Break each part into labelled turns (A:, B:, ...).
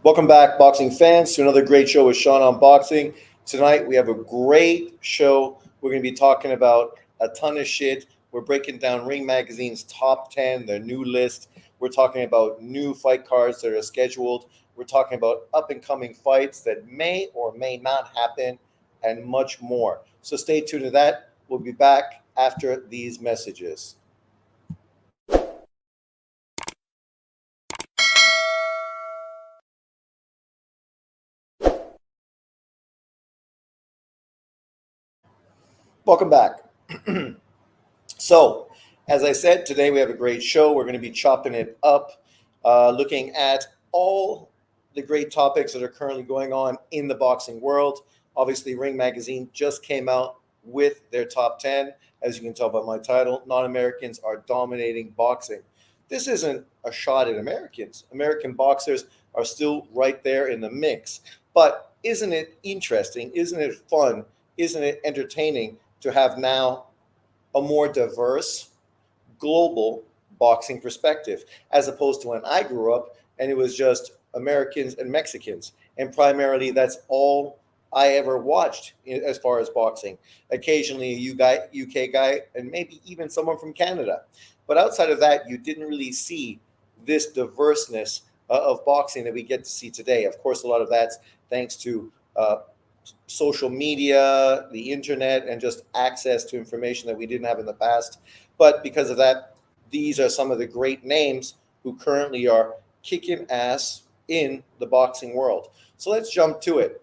A: Welcome back, boxing fans, to another great show with Sean on Boxing. Tonight, we have a great show. We're going to be talking about a ton of shit. We're breaking down Ring Magazine's top 10, their new list. We're talking about new fight cards that are scheduled. We're talking about up-and-coming fights that may or may not happen, and much more. So stay tuned to that. We'll be back after these messages. Welcome back. So, as I said, today we have a great show. We're going to be chopping it up, looking at all the great topics that are currently going on in the boxing world. Obviously, Ring Magazine just came out with their top 10. As you can tell by my title, non-Americans are dominating boxing. This isn't a shot at Americans. American boxers are still right there in the mix. But isn't it interesting? Isn't it fun? Isn't it entertaining to have now a more diverse global boxing perspective, as opposed to when I grew up and it was just Americans and Mexicans. And primarily that's all I ever watched as far as boxing. Occasionally a UK guy, and maybe even someone from Canada. But outside of that, you didn't really see this diverseness of boxing that we get to see today. Of course, a lot of that's thanks to social media, the internet, and just access to information that we didn't have in the past. But because of that, these are some of the great names who currently are kicking ass in the boxing world. So let's jump to it.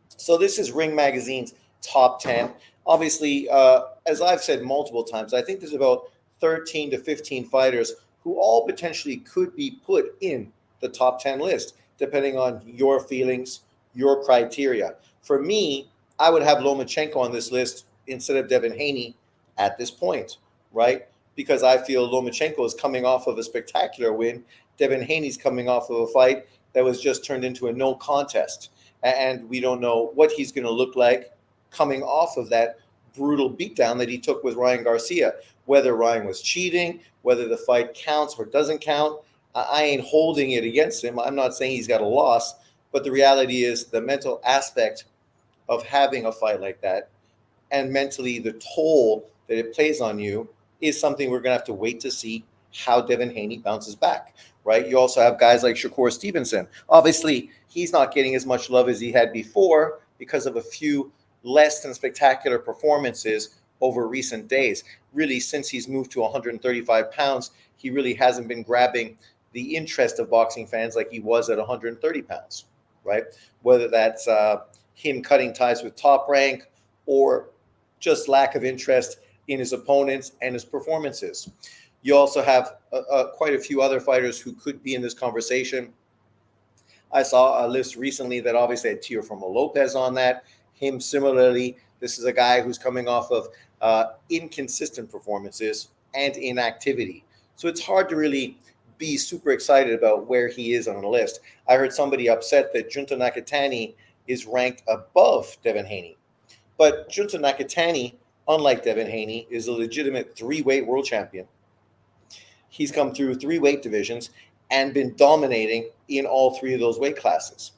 A: So this is Ring Magazine's top 10. Obviously, as I've said multiple times, I think there's about 13 to 15 fighters who all potentially could be put in the top 10 list, depending on your feelings, your criteria. For me, I would have Lomachenko on this list instead of Devin Haney at this point, right? Because I feel Lomachenko is coming off of a spectacular win. Devin Haney's coming off of a fight that was just turned into a no contest. And we don't know what he's going to look like coming off of that brutal beatdown that he took with Ryan Garcia. Whether Ryan was cheating, whether the fight counts or doesn't count, I ain't holding it against him. I'm not saying he's got a loss, but the reality is the mental aspect of having a fight like that, and mentally the toll that it plays on you, is something we're going to have to wait to see how Devin Haney bounces back, right? You also have guys like Shakur Stevenson. Obviously, he's not getting as much love as he had before because of a few less than spectacular performances over recent days. Really, since he's moved to 135 pounds, he really hasn't been grabbing the interest of boxing fans like he was at 130 pounds, right? Whether that's him cutting ties with Top Rank or just lack of interest in his opponents and his performances. You also have quite a few other fighters who could be in this conversation. I saw a list recently that obviously had Teofimo Lopez on that. Him similarly, this is a guy who's coming off of inconsistent performances and inactivity. So it's hard to really be super excited about where he is on the list. I heard somebody upset that Junta Nakatani is ranked above Devin Haney. But Junta Nakatani, unlike Devin Haney, is a legitimate three-weight world champion. He's come through three weight divisions and been dominating in all three of those weight classes.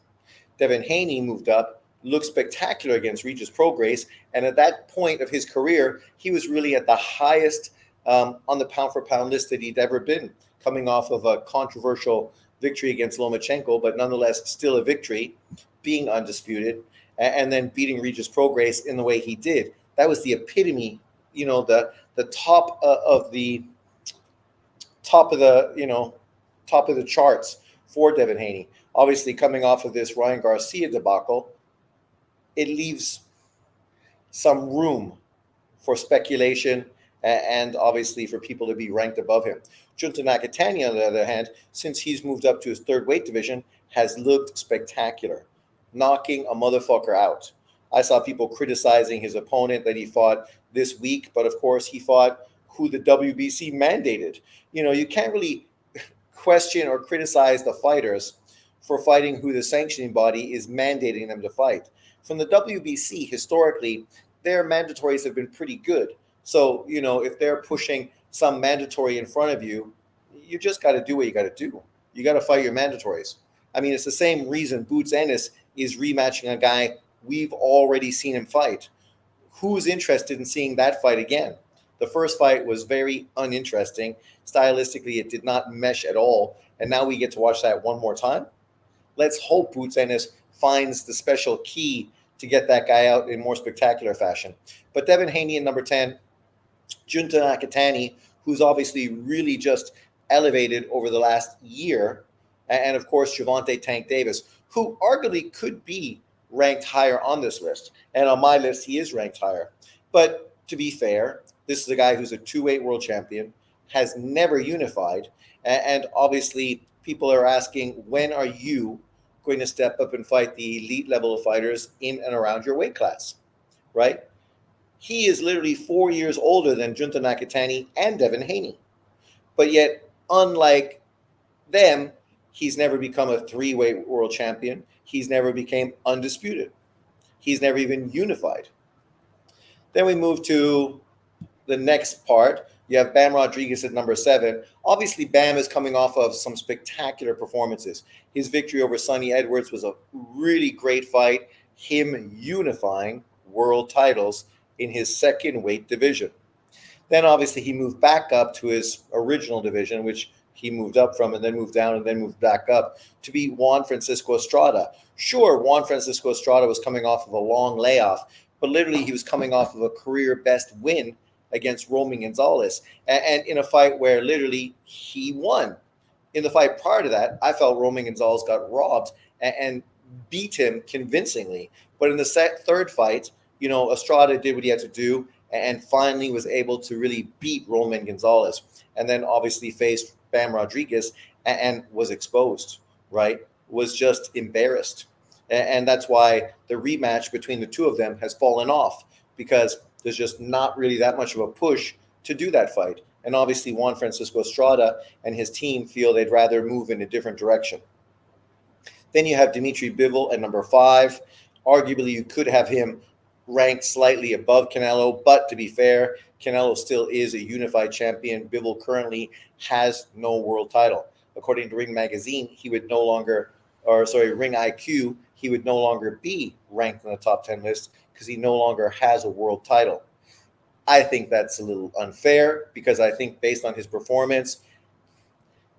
A: Devin Haney moved up, looked spectacular against Regis Prograis, and at that point of his career, he was really at the highest on the pound-for-pound list that he'd ever been, coming off of a controversial victory against Lomachenko, but nonetheless still a victory, being undisputed, and then beating Regis Prograis in the way he did. That was the epitome, the top of the charts for Devin Haney. Obviously, coming off of this Ryan Garcia debacle, it leaves some room for speculation and obviously for people to be ranked above him. Junta Nakatani, on the other hand, since he's moved up to his third weight division, has looked spectacular, knocking a motherfucker out. I saw people criticizing his opponent that he fought this week, but of course he fought who the WBC mandated. You can't really question or criticize the fighters for fighting who the sanctioning body is mandating them to fight. From the WBC, historically, their mandatories have been pretty good. So, if they're pushing some mandatory in front of you, you just got to do what you got to do. You got to fight your mandatories. I mean, it's the same reason Boots Ennis is rematching a guy we've already seen him fight. Who's interested in seeing that fight again? The first fight was very uninteresting. Stylistically, it did not mesh at all. And now we get to watch that one more time. Let's hope Boots Ennis finds the special key to get that guy out in more spectacular fashion. But Devin Haney in number 10, Junta Nakatani, who's obviously really just elevated over the last year, and of course Gervonta Tank Davis, who arguably could be ranked higher on this list. And on my list, he is ranked higher. But to be fair, this is a guy who's a two-weight world champion, has never unified, and obviously people are asking, when are you going to step up and fight the elite level of fighters in and around your weight class, right? He is literally 4 years older than Junta Nakatani and Devin Haney. But yet, unlike them, he's never become a three-weight world champion. He's never became undisputed. He's never even unified. Then we move to the next part. You have Bam Rodriguez at number 7. Obviously, Bam is coming off of some spectacular performances. His victory over Sonny Edwards was a really great fight, him unifying world titles in his second weight division. Then obviously he moved back up to his original division, which he moved up from and then moved down and then moved back up to be Juan Francisco Estrada. Sure, Juan Francisco Estrada was coming off of a long layoff, but literally he was coming off of a career best win against Roman Gonzalez, and in a fight where literally he won. In the fight prior to that, I felt Roman Gonzalez got robbed and beat him convincingly. But in the third fight, Estrada did what he had to do and finally was able to really beat Roman Gonzalez, and then obviously faced Bam Rodriguez and was exposed, right? Was just embarrassed. And that's why the rematch between the two of them has fallen off, because there's just not really that much of a push to do that fight. And obviously Juan Francisco Estrada and his team feel they'd rather move in a different direction. Then you have Dimitri Bivol at number 5. Arguably, you could have him ranked slightly above Canelo, but to be fair, Canelo still is a unified champion. Bivol currently has no world title. According to Ring Magazine, Ring IQ, he would no longer be ranked in the top 10 list because he no longer has a world title. I think that's a little unfair, because I think based on his performance,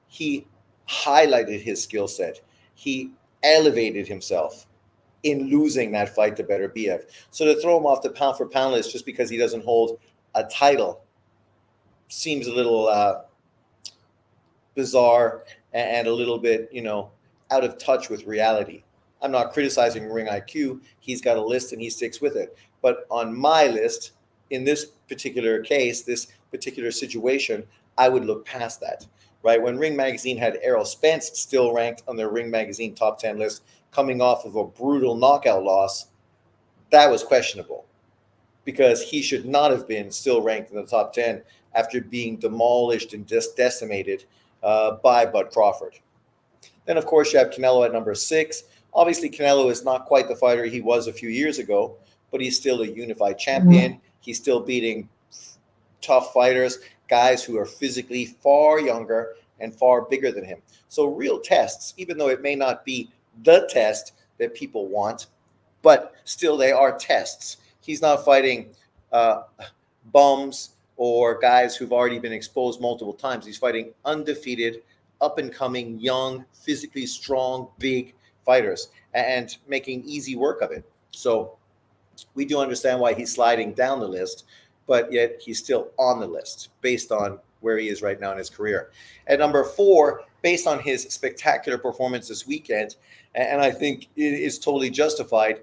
A: he highlighted his skill set. He elevated himself in losing that fight to Beterbiev. So to throw him off the pound for pound list just because he doesn't hold a title seems a little bizarre and a little bit, out of touch with reality. I'm not criticizing Ring IQ. He's got a list and he sticks with it. But on my list, in this particular case, this particular situation, I would look past that, right? When Ring Magazine had Errol Spence still ranked on their Ring Magazine top 10 list, coming off of a brutal knockout loss, that was questionable, because he should not have been still ranked in the top 10 after being demolished and just decimated by Bud Crawford. Then, of course, you have Canelo at number 6. Obviously, Canelo is not quite the fighter he was a few years ago, but he's still a unified champion. Mm-hmm. He's still beating tough fighters, guys who are physically far younger and far bigger than him. So real tests, even though it may not be the test that people want, but still they are tests. He's not fighting bums or guys who've already been exposed multiple times. He's fighting undefeated, up-and-coming, young, physically strong, big fighters and making easy work of it. So we do understand why he's sliding down the list, but yet he's still on the list based on where he is right now in his career. At number 4, based on his spectacular performance this weekend, and I think it is totally justified,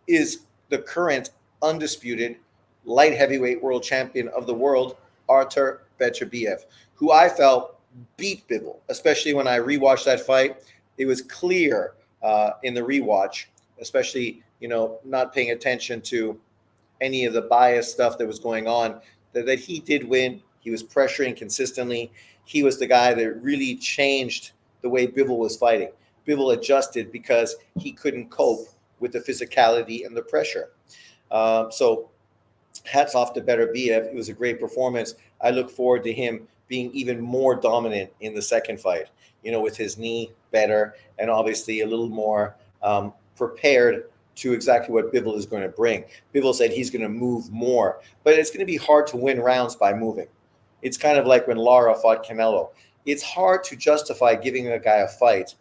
A: is the current undisputed light heavyweight world champion of the world, Artur Beterbiev, who I felt beat Bivol, especially when I rewatched that fight. It was clear in the rewatch, especially, not paying attention to any of the bias stuff that was going on, that he did win. He was pressuring consistently. He was the guy that really changed the way Bivol was fighting. Bivol adjusted because he couldn't cope with the physicality and the pressure. So hats off to Beterbiev. It was a great performance. I look forward to him being even more dominant in the second fight, with his knee better and obviously a little more prepared to exactly what Bivol is going to bring. Bivol said he's going to move more, but it's going to be hard to win rounds by moving. It's kind of like when Lara fought Canelo. It's hard to justify giving a guy a fight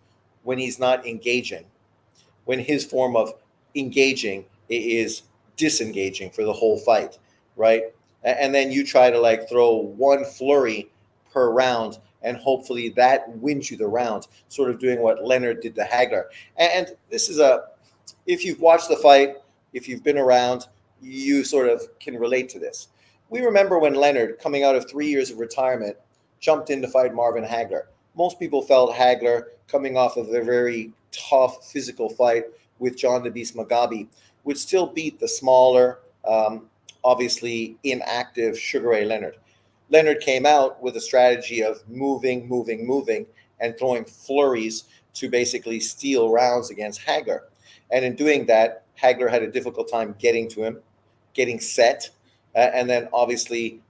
A: when he's not engaging, when his form of engaging is disengaging for the whole fight, right? And then you try to like throw one flurry per round and hopefully that wins you the round, sort of doing what Leonard did to Hagler. And this is if you've watched the fight, if you've been around, you sort of can relate to this. We remember when Leonard, coming out of 3 years of retirement, jumped in to fight Marvin Hagler. Most people felt Hagler, coming off of a very tough physical fight with John the Beast Mugabe, would still beat the smaller, obviously inactive Sugar Ray Leonard. Leonard came out with a strategy of moving, and throwing flurries to basically steal rounds against Hagler. And in doing that, Hagler had a difficult time getting to him, getting set. And then obviously,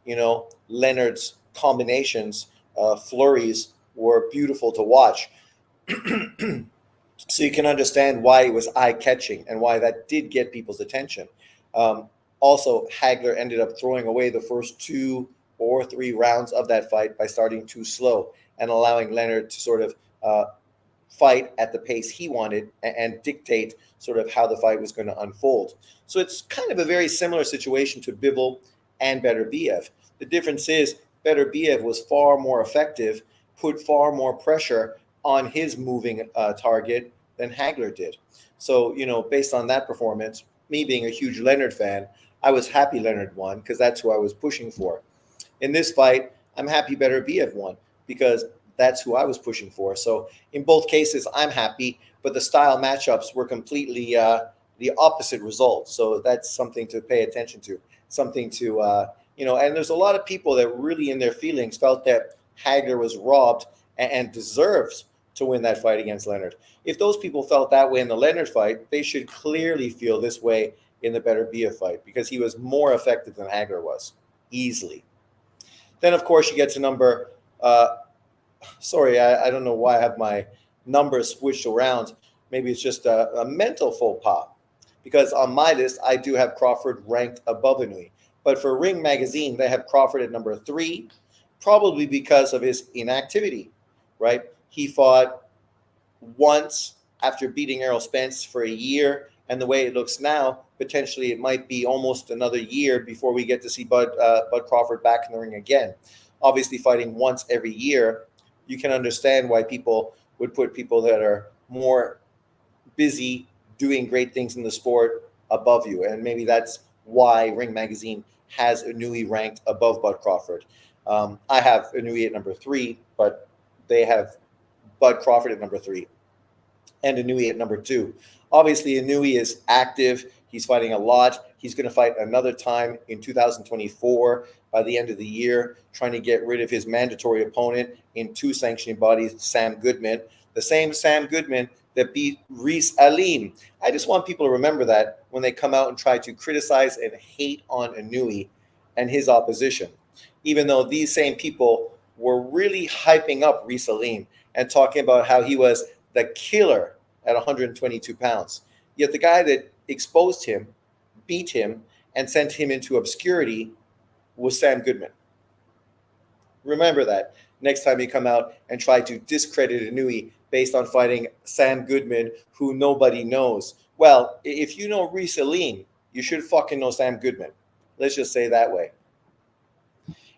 A: Leonard's combinations, flurries were beautiful to watch. So you can understand why it was eye-catching and why that did get people's attention. Also, Hagler ended up throwing away the first 2 or 3 rounds of that fight by starting too slow and allowing Leonard to sort of fight at the pace he wanted and dictate sort of how the fight was going to unfold. So it's kind of a very similar situation to Bivol and Beterbiev. The difference is Beterbiev was far more effective, put far more pressure on his moving target than Hagler did. So, based on that performance, me being a huge Leonard fan, I was happy Leonard won because that's who I was pushing for. In this fight, I'm happy Beterbiev won because that's who I was pushing for. So in both cases, I'm happy, but the style matchups were completely the opposite result. So that's something to pay attention to, something to, and there's a lot of people that really in their feelings felt that Hagler was robbed and deserves to win that fight against Leonard. If those people felt that way in the Leonard fight, they should clearly feel this way in the Beterbiev fight because he was more effective than Hagler was, easily. Then, of course, you get to number sorry, I don't know why I have my numbers switched around. Maybe it's just a mental faux pas. Because on my list, I do have Crawford ranked above Inouye. But for Ring Magazine, they have Crawford at number 3, probably because of his inactivity, right? He fought once after beating Errol Spence for a year. And the way it looks now, potentially it might be almost another year before we get to see Bud Crawford back in the ring again. Obviously, fighting once every year, you can understand why people would put people that are more busy doing great things in the sport above you. And maybe that's why Ring Magazine has Inouye ranked above Bud Crawford. I have Inouye at number 3, but they have Bud Crawford at number 3 and Inouye at number 2. Obviously, Inouye is active. He's fighting a lot. He's going to fight another time in 2024 by the end of the year, trying to get rid of his mandatory opponent in 2 sanctioning bodies, Sam Goodman, the same Sam Goodman that beat Reese Alim. I just want people to remember that when they come out and try to criticize and hate on Inouye and his opposition, even though these same people were really hyping up Reese Alim and talking about how he was the killer at 122 pounds. Yet the guy that exposed him, beat him, and sent him into obscurity was Sam Goodman. Remember that next time you come out and try to discredit Inouye based on fighting Sam Goodman, who nobody knows. Well, if you know Reese Alim, you should fucking know Sam Goodman. Let's just say that way.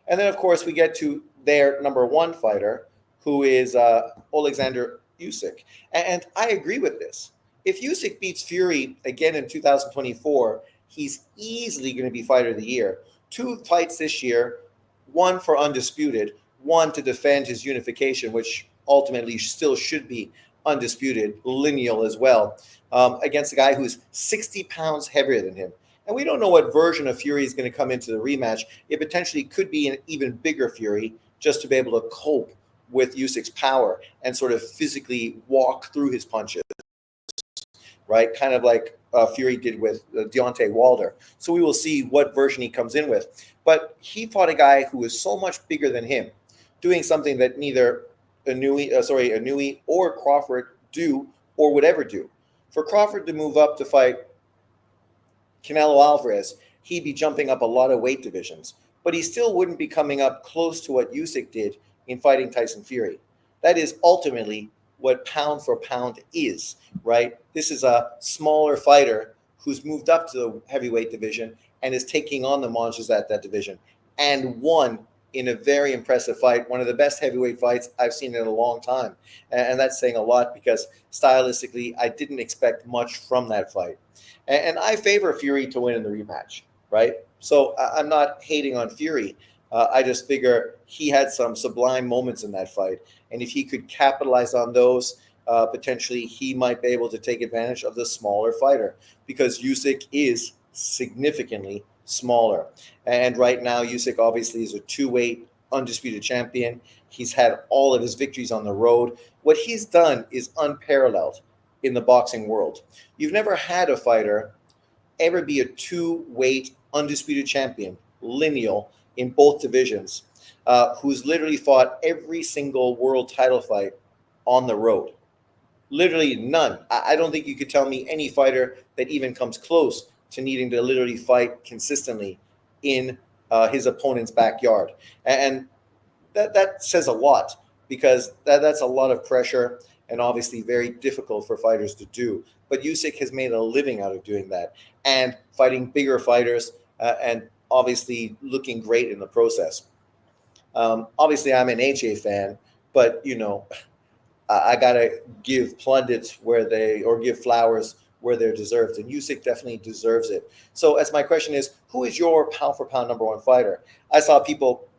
A: And then, of course, we get to their number 1 fighter, who is Alexander Usyk. And I agree with this. If Usyk beats Fury again in 2024, he's easily going to be fighter of the year. 2 fights this year, 1 for undisputed, 1 to defend his unification, which ultimately still should be undisputed, lineal as well, against a guy who's 60 pounds heavier than him. And we don't know what version of Fury is going to come into the rematch. It potentially could be an even bigger Fury just to be able to cope with Usyk's power and sort of physically walk through his punches, right? Kind of like Fury did with Deontay Wilder. So we will see what version he comes in with. But he fought a guy who was so much bigger than him, doing something that neither Inouye or Crawford do or would ever do. For Crawford to move up to fight Canelo Alvarez, he'd be jumping up a lot of weight divisions, but he still wouldn't be coming up close to what Usyk did in fighting Tyson Fury. That is ultimately what pound for pound is, right? This is a smaller fighter who's moved up to the heavyweight division and is taking on the monsters at that division and won in a very impressive fight, one of the best heavyweight fights I've seen in a long time. And that's saying a lot because stylistically, I didn't expect much from that fight. And I favor Fury to win in the rematch, right? So I'm not hating on Fury. I just figure he had some sublime moments in that fight. And if he could capitalize on those, potentially he might be able to take advantage of the smaller fighter because Usyk is significantly smaller. And right now, Usyk obviously is a two-weight undisputed champion. He's had all of his victories on the road. What he's done is unparalleled in the boxing world. You've never had a fighter ever be a two-weight undisputed champion, lineal, in both divisions, who's literally fought every single world title fight on the road. Literally none. I don't think you could tell me any fighter that even comes close to needing to literally fight consistently in his opponent's backyard. And that says a lot because that's a lot of pressure and obviously very difficult for fighters to do. But Usyk has made a living out of doing that and fighting bigger fighters and obviously looking great in the process. Obviously, I'm an HA fan, but I gotta give plaudits give flowers where they're deserved, and Usyk definitely deserves it. So, as my question is, who is your pound for pound number one fighter? I saw people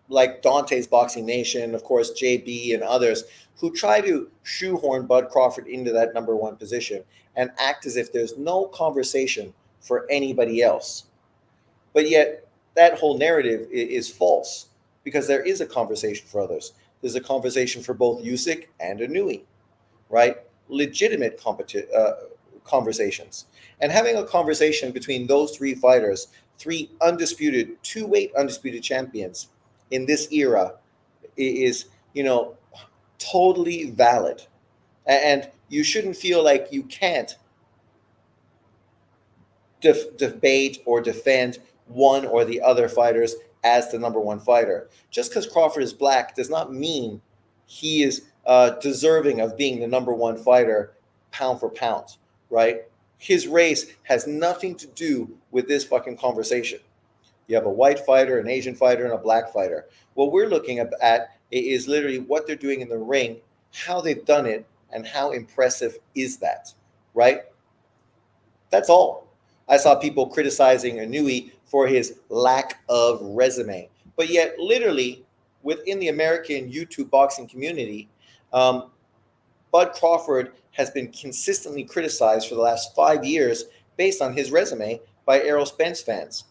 A: like Dante's Boxing Nation, of course, JB and others, who try to shoehorn Bud Crawford into that number one position and act as if there's no conversation for anybody else. But yet, that whole narrative is false because there is a conversation for others. There's a conversation for both Usyk and Inouye, right? Legitimate conversations. And having a conversation between those three fighters, three undisputed, two-weight undisputed champions in this era is, totally valid. And you shouldn't feel like you can't debate or defend one or the other fighters as the number one fighter. Just because Crawford is black does not mean he is deserving of being the number one fighter pound for pound, right? His race has nothing to do with this fucking conversation. You have a white fighter, an Asian fighter, and a black fighter. What we're looking at is literally what they're doing in the ring, how they've done it, and how impressive is that, right? That's all. I saw people criticizing Inouye for his lack of resume. But yet, literally, within the American YouTube boxing community, Bud Crawford has been consistently criticized for the last 5 years based on his resume by Errol Spence fans.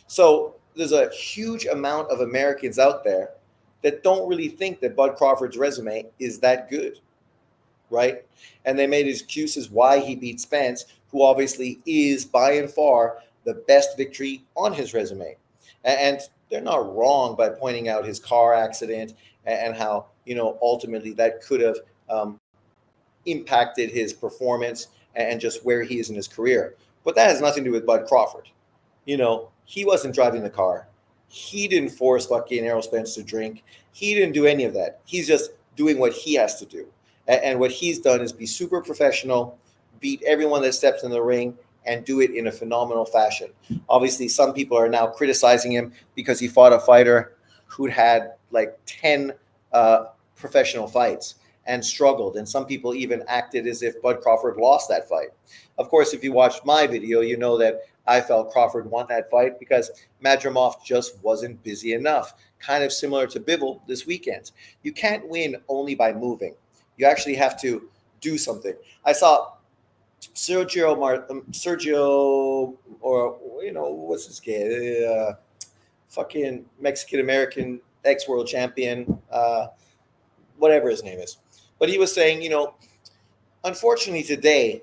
A: So there's a huge amount of Americans out there that don't really think that Bud Crawford's resume is that good, right? And they made excuses why he beat Spence, who obviously is by and far the best victory on his resume. And they're not wrong by pointing out his car accident and how, ultimately that could have impacted his performance and just where he is in his career. But that has nothing to do with Bud Crawford. He wasn't driving the car. He didn't force fucking Errol Spence to drink. He didn't do any of that. He's just doing what he has to do. And what he's done is be super professional, beat everyone that steps in the ring, and do it in a phenomenal fashion. Obviously, some people are now criticizing him because he fought a fighter who'd had like 10 professional fights and struggled. And some people even acted as if Bud Crawford lost that fight. Of course, if you watched my video, you know that I felt Crawford won that fight because Madrimov just wasn't busy enough. Kind of similar to Bivol this weekend. You can't win only by moving. You actually have to do something. I saw Sergio, or what's his guy? Fucking Mexican-American ex-world champion, whatever his name is. But he was saying, unfortunately today,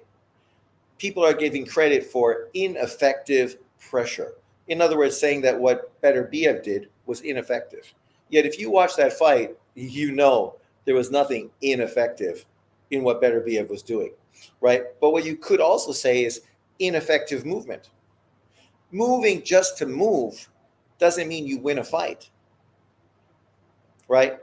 A: people are giving credit for ineffective pressure. In other words, saying that what Beterbiev did was ineffective. Yet if you watch that fight, you know there was nothing ineffective in what Beterbiev was doing, right? But what you could also say is ineffective movement. Moving just to move doesn't mean you win a fight, right?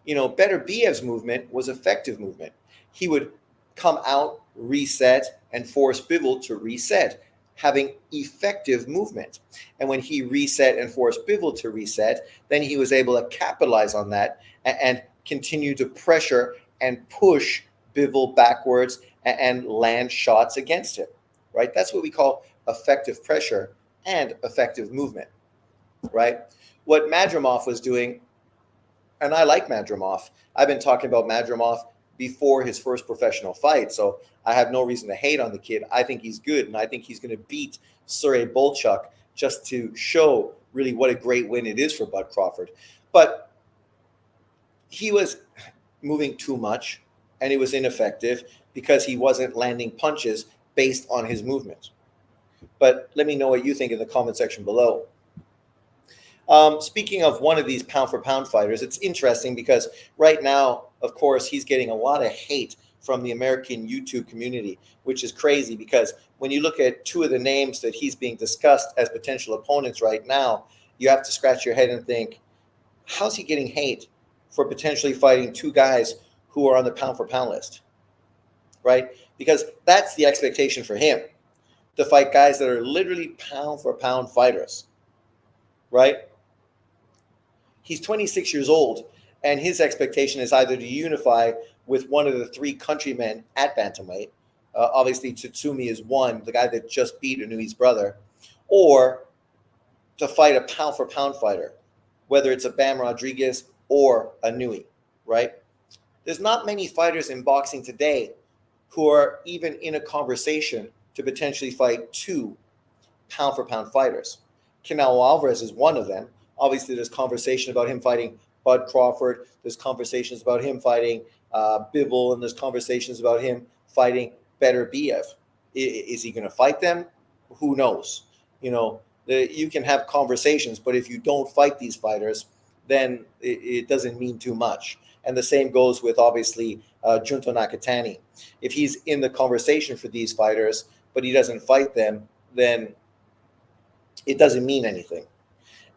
A: Beterbiev's movement was effective movement. He would come out, reset, and force Bivol to reset, having effective movement. And when he reset and forced Bivol to reset, then he was able to capitalize on that and continue to pressure and push Bivol backwards and land shots against him, right? That's what we call effective pressure and effective movement, right? What Madrimov was doing, and I like Madrimov. I've been talking about Madrimov before his first professional fight, so I have no reason to hate on the kid. I think he's good, and I think he's going to beat Sergey Bolchuk just to show really what a great win it is for Bud Crawford. But he was moving too much, and he was ineffective because he wasn't landing punches based on his movement. But let me know what you think in the comment section below. Speaking of one of these pound for pound fighters, it's interesting because right now, of course, he's getting a lot of hate from the American YouTube community, which is crazy because when you look at two of the names that he's being discussed as potential opponents right now, you have to scratch your head and think, how's he getting hate for potentially fighting two guys who are on the pound for pound list, right? Because that's the expectation for him, to fight guys that are literally pound for pound fighters, right? He's 26 years old, and his expectation is either to unify with one of the three countrymen at bantamweight. Obviously, Tsutsumi is one, the guy that just beat Inui's brother, or to fight a pound-for-pound fighter, whether it's a Bam Rodriguez or a Nui, right? There's not many fighters in boxing today who are even in a conversation to potentially fight two pound-for-pound fighters. Canelo Alvarez is one of them. Obviously, there's conversation about him fighting Bud Crawford. There's conversations about him fighting Bivol, and there's conversations about him fighting Beterbiev. Is he going to fight them? Who knows? You can have conversations, but if you don't fight these fighters, then it doesn't mean too much. And the same goes with, obviously, Junto Nakatani. If he's in the conversation for these fighters, but he doesn't fight them, then it doesn't mean anything.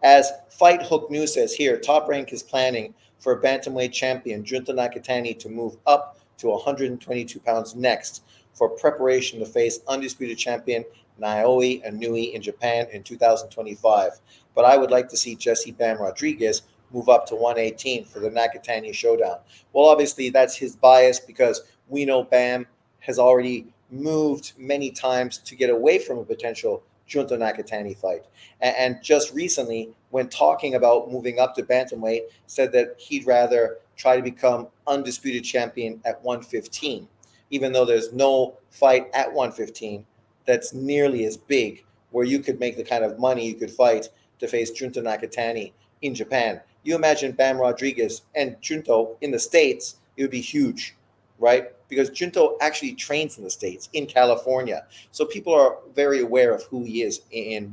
A: As Fight Hook News says here, Top Rank is planning for bantamweight champion Junto Nakatani to move up to 122 pounds next for preparation to face undisputed champion Naoya Inoue in Japan in 2025. But I would like to see Jesse Bam Rodriguez move up to 118 for the Nakatani showdown. Well, obviously, that's his bias because we know Bam has already moved many times to get away from a potential Junto Nakatani fight. And just recently, when talking about moving up to bantamweight, said that he'd rather try to become undisputed champion at 115, even though there's no fight at 115 that's nearly as big where you could make the kind of money you could fight to face Junto Nakatani in Japan. You imagine Bam Rodriguez and Junto in the States, it would be huge, right? Because Junto actually trains in the States, in California. So people are very aware of who he is in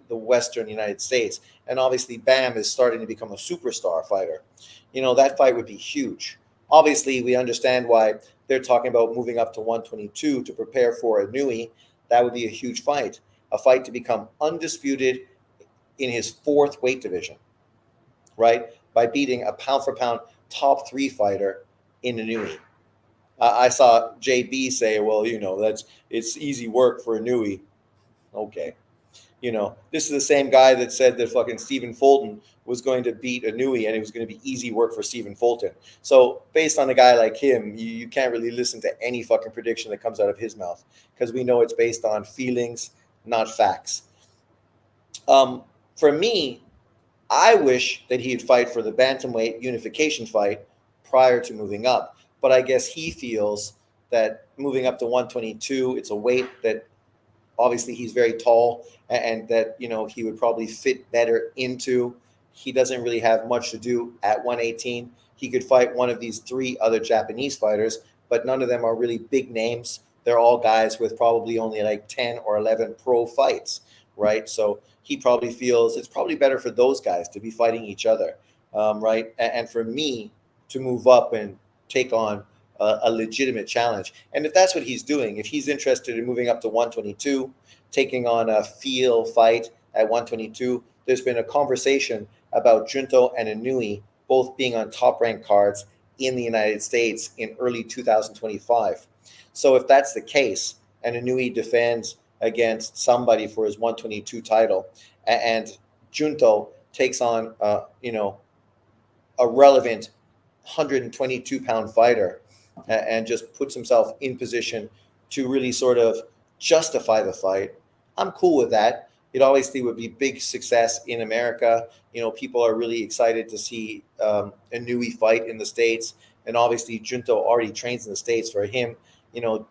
A: the Western United States. And obviously Bam is starting to become a superstar fighter. That fight would be huge. Obviously, we understand why they're talking about moving up to 122 to prepare for Inoue. That would be a huge fight, a fight to become undisputed in his fourth weight division, right? By beating a pound-for-pound top three fighter in Inoue. I saw JB say, well, it's easy work for Inoue. Okay. This is the same guy that said that fucking Stephen Fulton was going to beat Inoue and it was going to be easy work for Stephen Fulton. So based on a guy like him, you can't really listen to any fucking prediction that comes out of his mouth because we know it's based on feelings, not facts. For me, I wish that he'd fight for the bantamweight unification fight prior to moving up. But I guess he feels that moving up to 122, it's a weight that obviously he's very tall and that, he would probably fit better into. He doesn't really have much to do at 118. He could fight one of these three other Japanese fighters, but none of them are really big names. They're all guys with probably only like 10 or 11 pro fights, right? So he probably feels it's probably better for those guys to be fighting each other, right? And for me to move up and take on a legitimate challenge. And if that's what he's doing, if he's interested in moving up to 122, taking on a feel fight at 122, there's been a conversation about Junto and Inui both being on top ranked cards in the United States in early 2025. So if that's the case, and Inui defends against somebody for his 122 title, and Junto takes on, a relevant 122-pound fighter, and just puts himself in position to really sort of justify the fight, I'm cool with that. It obviously would be big success in America. People are really excited to see a Nui fight in the States. And obviously, Junto already trains in the States. For him,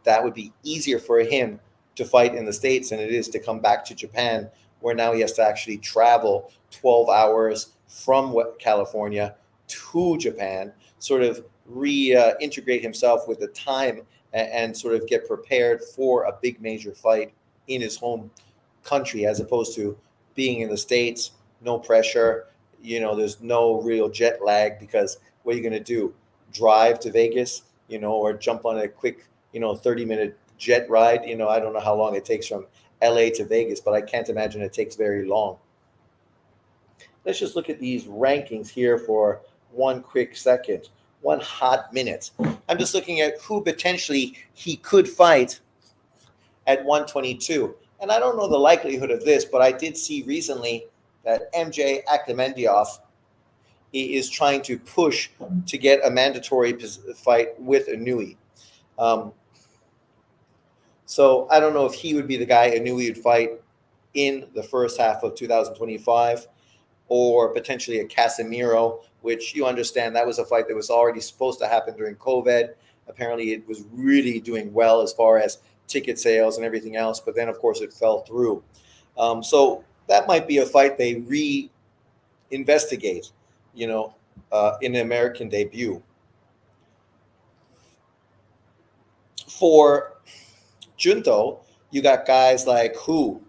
A: that would be easier for him to fight in the States than it is to come back to Japan, where now he has to actually travel 12 hours from California to Japan, sort of reintegrate himself with the time, and sort of get prepared for a big major fight in his home country, as opposed to being in the States, no pressure. There's no real jet lag, because what are you going to do? Drive to Vegas, or jump on a quick, 30-minute jet ride? I don't know how long it takes from LA to Vegas, but I can't imagine it takes very long. Let's just look at these rankings here for one quick second, one hot minute. I'm just looking at who potentially he could fight at 122. And I don't know the likelihood of this, but I did see recently that MJ Akhmedov is trying to push to get a mandatory fight with Inui. So I don't know if he would be the guy Inui would fight in the first half of 2025, or potentially a Casemiro, which you understand that was a fight that was already supposed to happen during COVID. Apparently, it was really doing well as far as ticket sales and everything else, but then, of course, it fell through. So that might be a fight they re-investigate, in the American debut. For Junto, you got guys like who?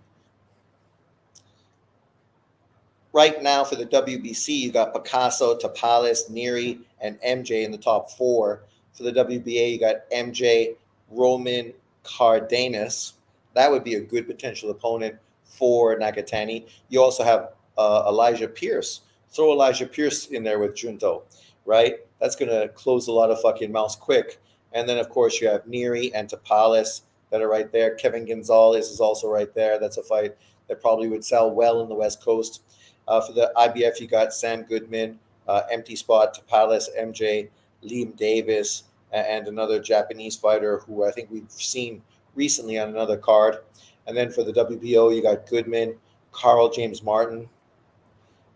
A: Right now for the WBC, you got Picasso, Tapales, Neri, and MJ in the top four. For the WBA, you got MJ, Roman, Cardenas. That would be a good potential opponent for Nakatani. You also have Elijah Pierce. Throw Elijah Pierce in there with Junto, right? That's going to close a lot of fucking mouths quick. And then, of course, you have Neri and Tapales that are right there. Kevin Gonzalez is also right there. That's a fight that probably would sell well in the West Coast. For the IBF, you got Sam Goodman, empty spot, Tapales, MJ, Liam Davis, and another Japanese fighter who I think we've seen recently on another card. And then for the WBO, you got Goodman, Carl James Martin,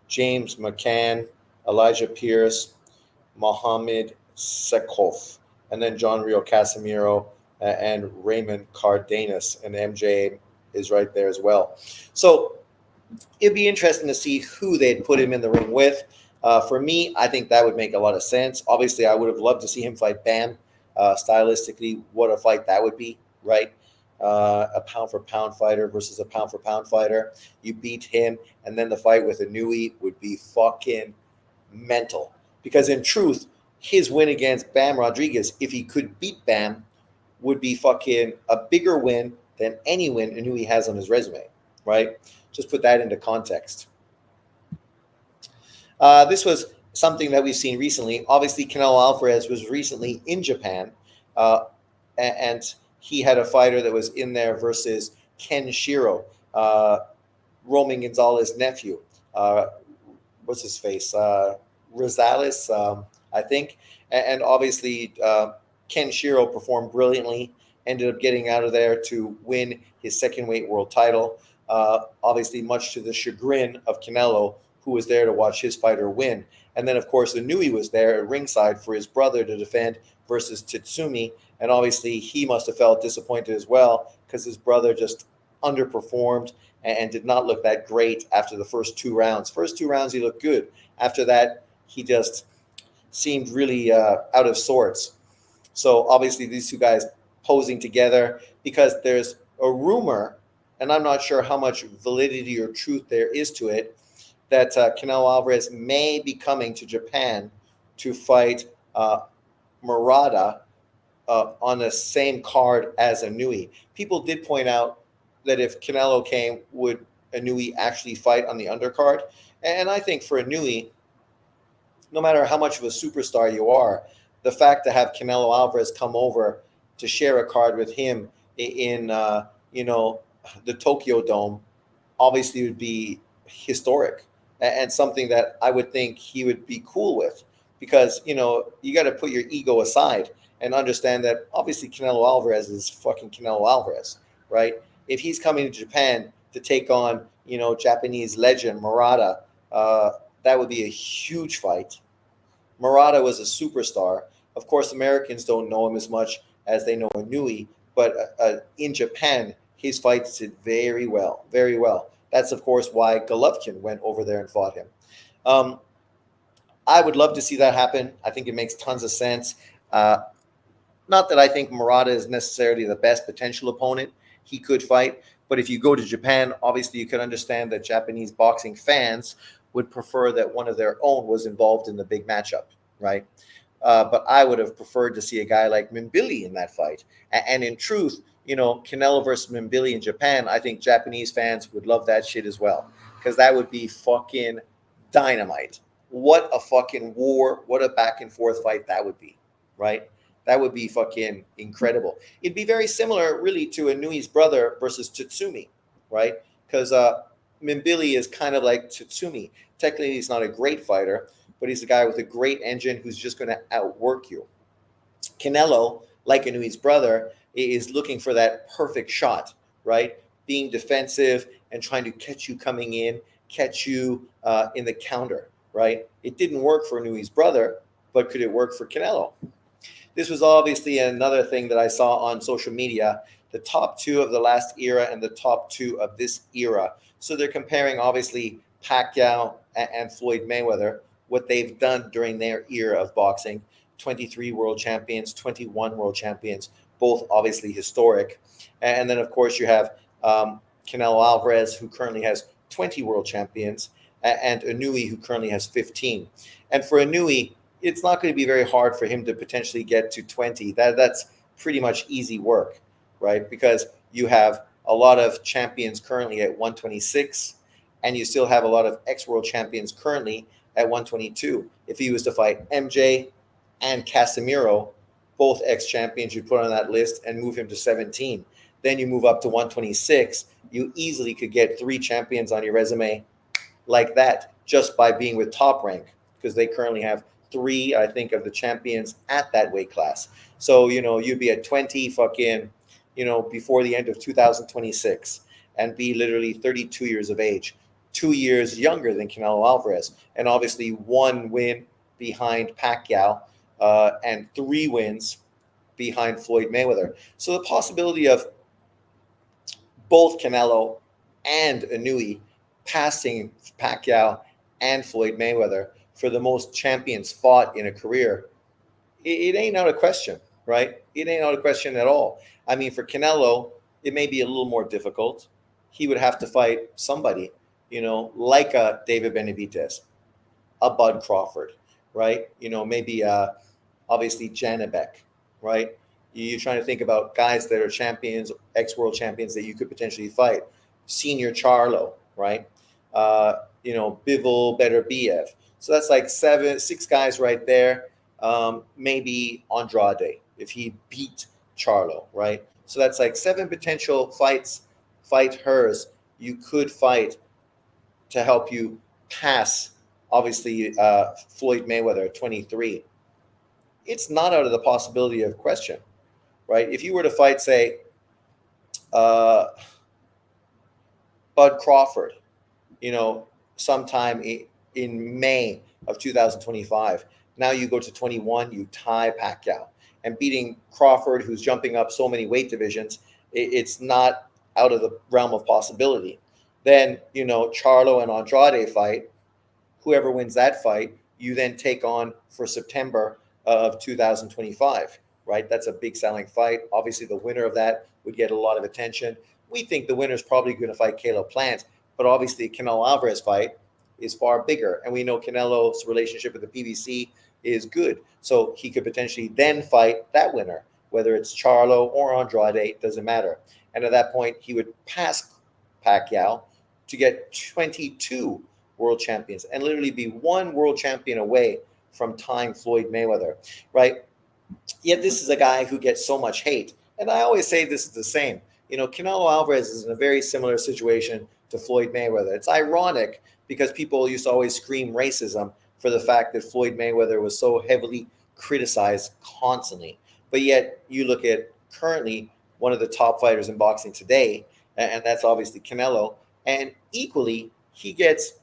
A: James McCann, Elijah Pierce, Mohammed Sekhoff, and then John Rio Casemiro and Raymond Cardenas. And MJ is right there as well. So it'd be interesting to see who they'd put him in the ring with. For me, I think that would make a lot of sense. Obviously, I would have loved to see him fight Bam. Stylistically, what a fight that would be, right? A pound-for-pound fighter versus a pound-for-pound fighter. You beat him, and then the fight with Inui would be fucking mental. Because in truth, his win against Bam Rodriguez, if he could beat Bam, would be fucking a bigger win than any win Inui has on his resume, right? Just put that into context. This was something that we've seen recently. Obviously, Canelo Alvarez was recently in Japan, and he had a fighter that was in there versus Ken Shiro, Roman Gonzalez's nephew. What's his face? Rosales, I think. And obviously, Ken Shiro performed brilliantly, ended up getting out of there to win his second weight world title. Obviously, much to the chagrin of Canelo, who was there to watch his fighter win. And then, of course, Inui was there at ringside for his brother to defend versus Tatsumi. And obviously, he must have felt disappointed as well, because his brother just underperformed and did not look that great after the first 2 rounds. First 2 rounds, he looked good. After that, he just seemed really out of sorts. So obviously, these two guys posing together, because there's a rumor and I'm not sure how much validity or truth there is to it, that Canelo Alvarez may be coming to Japan to fight Murata on the same card as Inouye. People did point out that if Canelo came, would Inouye actually fight on the undercard? And I think for Inouye, no matter how much of a superstar you are, the fact to have Canelo Alvarez come over to share a card with him in the Tokyo Dome obviously would be historic and something that I would think he would be cool with, because you got to put your ego aside and understand that obviously Canelo Alvarez is fucking Canelo Alvarez, right? If he's coming to Japan to take on Japanese legend Murata, that would be a huge fight. Murata was a superstar. Of course, Americans don't know him as much as they know Inouye, but in Japan, his fights did very well, very well. That's, of course, why Golovkin went over there and fought him. Um, I would love to see that happen. I think it makes tons of sense. Uh, Not that I think Murata is necessarily the best potential opponent he could fight, but if you go to Japan, obviously you can understand that Japanese boxing fans would prefer that one of their own was involved in the big matchup, right? But I would have preferred to see a guy like Mimbili in that fight. And in truth, Canelo versus Mimbili in Japan, I think Japanese fans would love that shit as well, because that would be fucking dynamite. What a fucking war! What a back and forth fight that would be, right? That would be fucking incredible. It'd be very similar, really, to Inui's brother versus Tatsumi, right? Because Mimbili is kind of like Tatsumi. Technically, he's not a great fighter, but he's a guy with a great engine who's just going to outwork you. Canelo, like Inui's brother, is looking for that perfect shot, right? Being defensive and trying to catch you coming in, catch you in the counter, right? It didn't work for Inui's brother, but could it work for Canelo? This was obviously another thing that I saw on social media, the top two of the last era and the top two of this era. So they're comparing obviously Pacquiao and Floyd Mayweather, what they've done during their era of boxing. 23 world champions, 21 world champions, both obviously historic. And then, of course, you have Canelo Alvarez, who currently has 20 world champions, and Inouye, who currently has 15. And for Inouye, it's not going to be very hard for him to potentially get to 20. That's pretty much easy work, right? Because you have a lot of champions currently at 126, and you still have a lot of ex-world champions currently at 122. If he was to fight MJ and Casemiro, both ex-champions, you put on that list and move him to 17. Then you move up to 126. You easily could get 3 champions on your resume like that just by being with Top Rank, because they currently have 3, I think, of the champions at that weight class. So, you'd be at 20 fucking, before the end of 2026 and be literally 32 years of age, 2 years younger than Canelo Alvarez, and obviously 1 win behind Pacquiao and 3 wins behind Floyd Mayweather. So the possibility of both Canelo and Inouye passing Pacquiao and Floyd Mayweather for the most champions fought in a career, it ain't out of question, right? It ain't out of question at all. I mean, for Canelo, it may be a little more difficult. He would have to fight somebody, like a David Benavidez, a Bud Crawford, right? Maybe obviously Janibek, right? You're trying to think about guys that are champions, ex-world champions that you could potentially fight. Senior Charlo, right? Bivol Beterbiev. So that's like 6 guys right there. Maybe Andrade, if he beat Charlo, right? So that's like 7 potential fighters you could fight to help you pass, obviously, Floyd Mayweather at 23. It's not out of the possibility of question, right? If you were to fight, say, uh, Bud Crawford, sometime in May of 2025. Now you go to 21, you tie Pacquiao. And beating Crawford, who's jumping up so many weight divisions, it's not out of the realm of possibility. Then, Charlo and Andrade fight. Whoever wins that fight, you then take on for September of 2025, right? That's a big selling fight. Obviously, the winner of that would get a lot of attention. We think the winner's probably going to fight Caleb Plant, but obviously Canelo Alvarez fight is far bigger, and we know Canelo's relationship with the PBC is good, so he could potentially then fight that winner, whether it's Charlo or Andrade, doesn't matter. And at that point, he would pass Pacquiao to get 22 world champions and literally be one world champion away from tying Floyd Mayweather, right? Yet this is a guy who gets so much hate. And I always say this is the same. Canelo Alvarez is in a very similar situation to Floyd Mayweather. It's ironic because people used to always scream racism for the fact that Floyd Mayweather was so heavily criticized constantly. But yet you look at currently one of the top fighters in boxing today, and that's obviously Canelo. And equally, he gets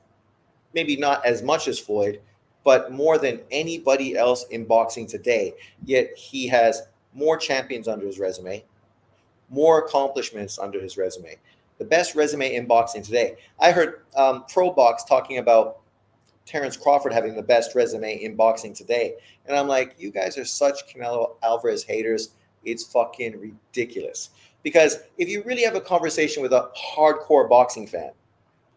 A: maybe not as much as Floyd, but more than anybody else in boxing today. Yet he has more champions under his resume, more accomplishments under his resume. The best resume in boxing today. I heard Pro Box talking about Terrence Crawford having the best resume in boxing today. And I'm like, you guys are such Canelo Alvarez haters. It's fucking ridiculous. Because if you really have a conversation with a hardcore boxing fan,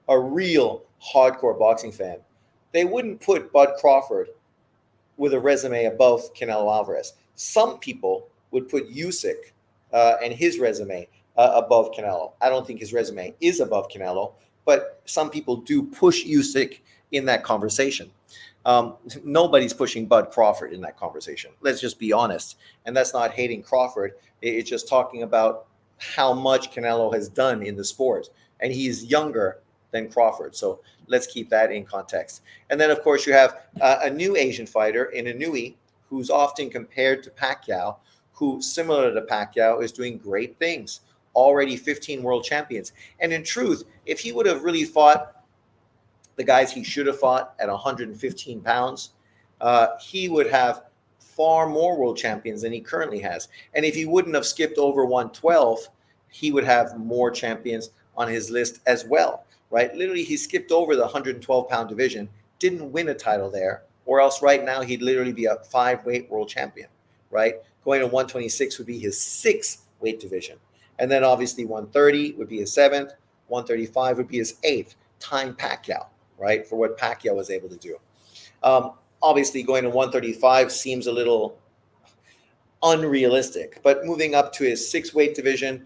A: a real hardcore boxing fan, they wouldn't put Bud Crawford with a resume above Canelo Alvarez. Some people would put Usyk and his resume above Canelo. I don't think his resume is above Canelo, but some people do push Usyk in that conversation. Nobody's pushing Bud Crawford in that conversation. Let's just be honest. And that's not hating Crawford. It's just talking about how much Canelo has done in the sport. And he's younger than Crawford. So let's keep that in context. And then, of course, you have a new Asian fighter in Inui who's often compared to Pacquiao, who, similar to Pacquiao, is doing great things. Already 15 world champions. And in truth, if he would have really fought the guys he should have fought at 115 pounds, he would have far more world champions than he currently has. And if he wouldn't have skipped over 112, he would have more champions on his list as well, right? Literally, he skipped over the 112-pound division, didn't win a title there, or else right now he'd literally be a 5-weight world champion, right? Going to 126 would be his 6th weight division. And then obviously 130 would be his 7th, 135 would be his 8th, tying Pacquiao, right, for what Pacquiao was able to do. Obviously, going to 135 seems a little unrealistic, but moving up to his 6th weight division,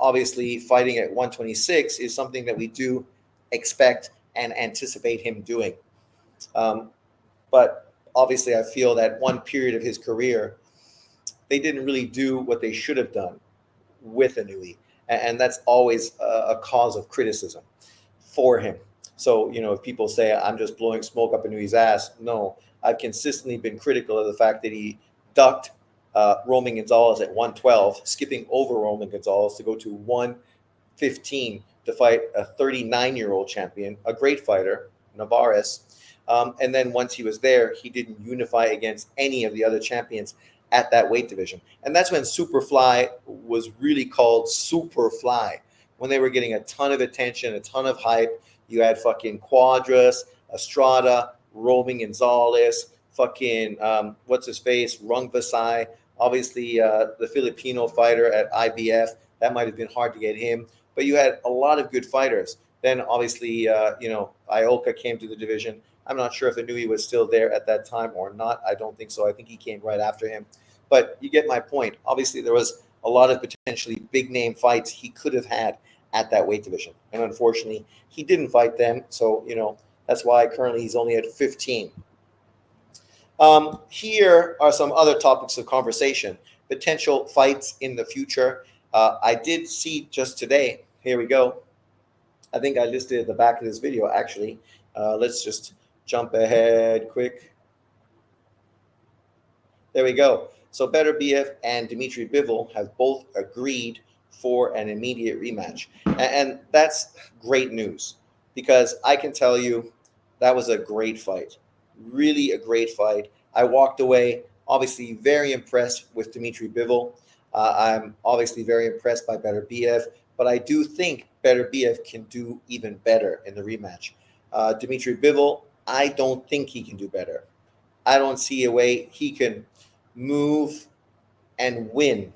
A: obviously fighting at 126 is something that we do expect and anticipate him doing. But obviously, I feel that one period of his career, they didn't really do what they should have done with Inui, and that's always a cause of criticism for him. So, if people say I'm just blowing smoke up Inui's ass, no, I've consistently been critical of the fact that he ducked Roman Gonzalez at 112, skipping over Roman Gonzalez to go to 115 to fight a 39-year-old champion, a great fighter, Navarez. And then once he was there, he didn't unify against any of the other champions at that weight division. And that's when Superfly was really called Superfly, when they were getting a ton of attention, a ton of hype. You had fucking Quadras, Estrada, Roman Gonzalez, fucking, what's his face, Rung Vasai, obviously the Filipino fighter at IBF. That might have been hard to get him. But you had a lot of good fighters. Then obviously, Ioka came to the division. I'm not sure if Inui was still there at that time or not. I don't think so. I think he came right after him. But you get my point. Obviously, there was a lot of potentially big-name fights he could have had at that weight division. And unfortunately, he didn't fight them. So, that's why currently he's only at 15. Here are some other topics of conversation. Potential fights in the future. I did see just today. Here we go. I think I listed at the back of this video, actually. Let's just jump ahead quick. There we go. So Better BF and Dmitry Bivol have both agreed for an immediate rematch. And that's great news because I can tell you that was a great fight. Really a great fight. I walked away obviously very impressed with Dmitry Bivol. I'm obviously very impressed by Better BF, but I do think Better BF can do even better in the rematch. Dmitry Bivol, I don't think he can do better. I don't see a way he can move and win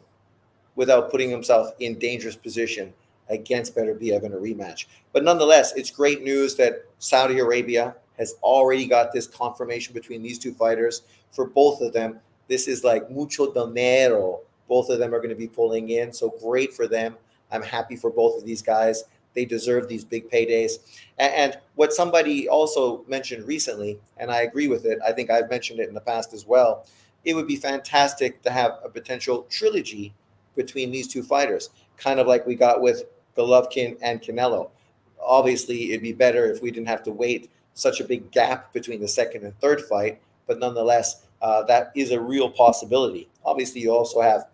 A: without putting himself in dangerous position against Better BF in a rematch. But nonetheless, it's great news that Saudi Arabia has already got this confirmation between these two fighters for both of them. This is like mucho dinero. Both of them are going to be pulling in. So great for them. I'm happy for both of these guys. They deserve these big paydays. And what somebody also mentioned recently, and I agree with it, I think I've mentioned it in the past as well, it would be fantastic to have a potential trilogy between these two fighters, kind of like we got with Golovkin and Canelo. Obviously, it'd be better if we didn't have to wait such a big gap between the second and third fight, but nonetheless, that is a real possibility. Obviously, you also have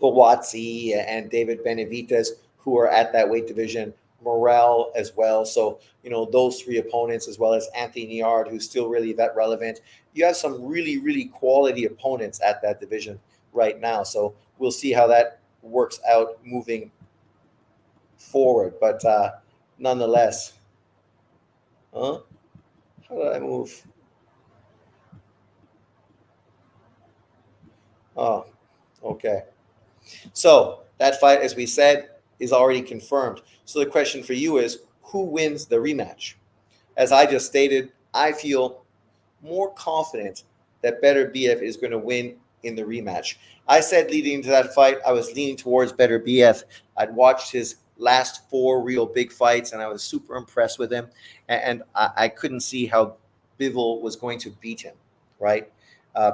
A: Bawatsi and David Benavidez, who are at that weight division, Morrell as well. So, those three opponents, as well as Anthony Yard, who's still really that relevant. You have some really, really quality opponents at that division right now. So we'll see how that works out moving forward. But nonetheless, how did I move? Oh, okay. So that fight, as we said, is already confirmed. So the question for you is, who wins the rematch? As I just stated, I feel more confident that Better BF is going to win in the rematch. I said leading into that fight, I was leaning towards Better BF. I'd watched his last four real big fights, and I was super impressed with him. And I couldn't see how Bivol was going to beat him, right?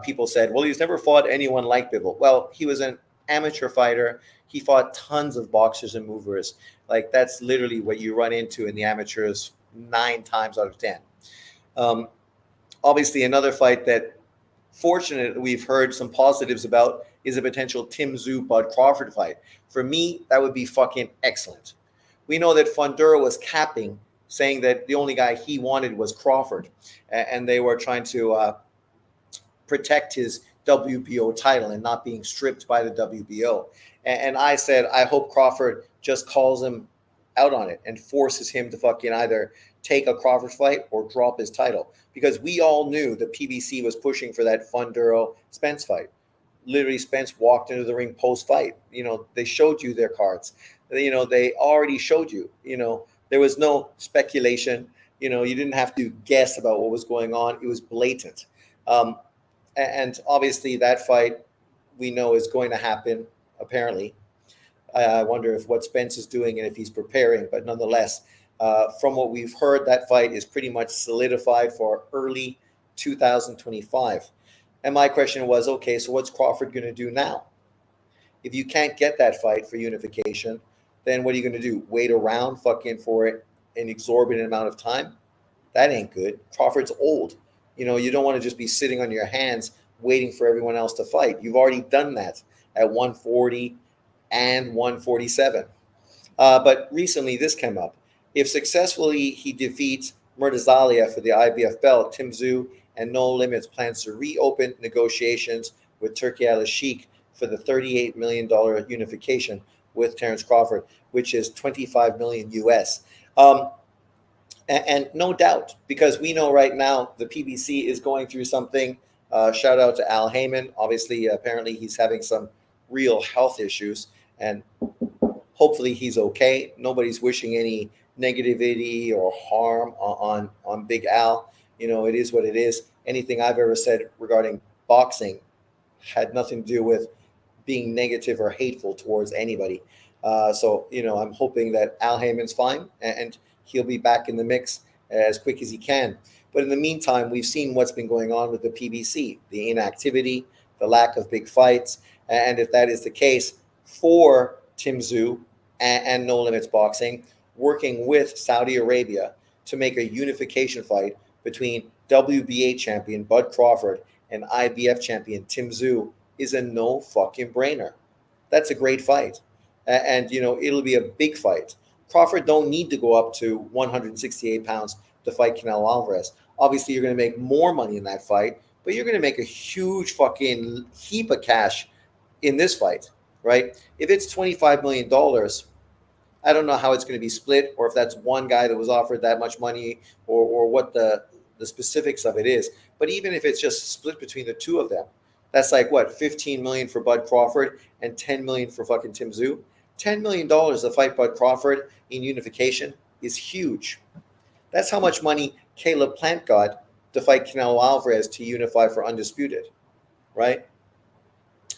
A: People said, well, he's never fought anyone like Bivol. Well, he was an amateur fighter. He fought tons of boxers and movers. Like, that's literally what you run into in the amateurs 9 times out of 10. Obviously, another fight that fortunately we've heard some positives about is a potential Tim Tszyu Bud Crawford fight. For me, that would be fucking excellent. We know that Fundura was capping, saying that the only guy he wanted was Crawford, and they were trying to protect his WBO title and not being stripped by the WBO. And I said, I hope Crawford just calls him out on it and forces him to fucking either take a Crawford fight or drop his title. Because we all knew the PBC was pushing for that Funduro Spence fight. Literally, Spence walked into the ring post-fight. They showed you their cards. They already showed you. There was no speculation. You didn't have to guess about what was going on. It was blatant. And obviously, that fight we know is going to happen, apparently. I wonder if what Spence is doing and if he's preparing. But nonetheless, from what we've heard, that fight is pretty much solidified for early 2025. And my question was, okay, so what's Crawford going to do now? If you can't get that fight for unification, then what are you going to do? Wait around fucking for it an exorbitant amount of time? That ain't good. Crawford's old. You don't want to just be sitting on your hands waiting for everyone else to fight. You've already done that at 140 and 147. But recently this came up. If successfully he defeats Murtazalia for the IBF belt, Tim Tszyu and No Limits plans to reopen negotiations with Turki Al-Sheikh for the $38 million unification with Terence Crawford, which is $25 million US. And no doubt, because we know right now the PBC is going through something. Shout out to Al Heyman. Obviously, apparently he's having some real health issues, and hopefully he's okay. Nobody's wishing any negativity or harm on Big Al. It is what it is. Anything I've ever said regarding boxing had nothing to do with being negative or hateful towards anybody. So I'm hoping that Al Heyman's fine and he'll be back in the mix as quick as he can. But in the meantime, we've seen what's been going on with the PBC, the inactivity, the lack of big fights. And if that is the case for Tim Tszyu and No Limits Boxing, working with Saudi Arabia to make a unification fight between WBA champion Bud Crawford and IBF champion Tim Tszyu is a no fucking brainer. That's a great fight. And it'll be a big fight. Crawford don't need to go up to 168 pounds to fight Canelo Alvarez. Obviously, you're going to make more money in that fight, but you're going to make a huge fucking heap of cash in this fight, right? If it's $25 million, I don't know how it's going to be split, or if that's one guy that was offered that much money, or what the specifics of it is. But even if it's just split between the two of them, that's like what, 15 million for Bud Crawford and 10 million for fucking Tim Tszyu. $10 million to fight Bud Crawford in unification is huge. That's how much money Caleb Plant got to fight Canelo Alvarez to unify for undisputed, right?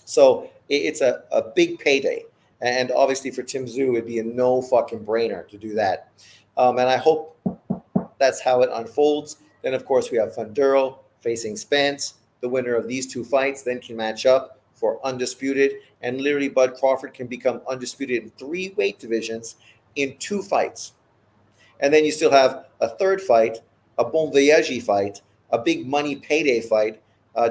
A: So it's a big payday. And obviously for Tim Tszyu, it'd be a no fucking brainer to do that. And I hope that's how it unfolds. Then, of course, we have Funduro facing Spence. The winner of these two fights then can match up for undisputed. And literally, Bud Crawford can become undisputed in 3 weight divisions in 2 fights. And then you still have a third fight, a Bon Voyage fight, a big money payday fight,